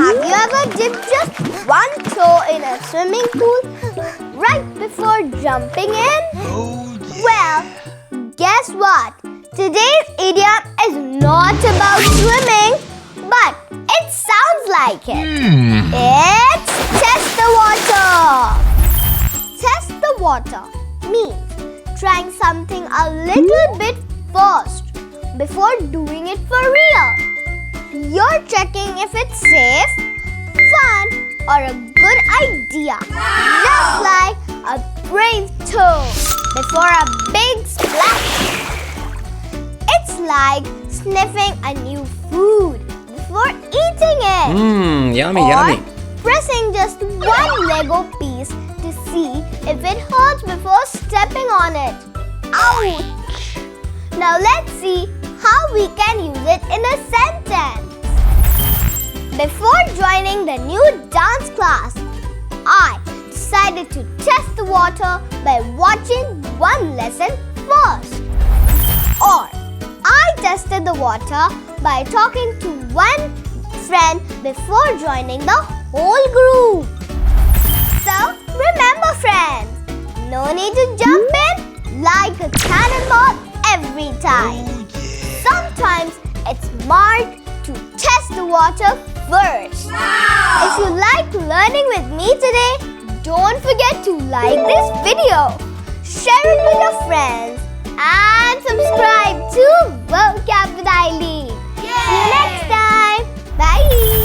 Have you ever dipped just one toe in a swimming pool right before jumping in? Oh, yeah. Well, guess what? Today's idiom is not about swimming, but it sounds like it. It's test the water. Test the water means trying something a little bit first before doing it for real. You're checking if it's safe, fun, or a good idea. Just like a brave toe before a big splash. It's like sniffing a new food before eating it. Yummy, or yummy. pressing just one Lego piece to see if it hurts before stepping on it. Ouch! Now let's see how we can use it in a sentence. Before joining the new dance class, I decided to test the water by watching one lesson first. Or, I tested the water by talking to one friend before joining the whole group. So, remember friends, no need to jump in like a cannonball every time. Oh, yeah. Sometimes it's smart to test the water first. If you like learning with me today, don't forget to like this video, share it with your friends, and subscribe to Vocab with Aileen. See you next time. Bye.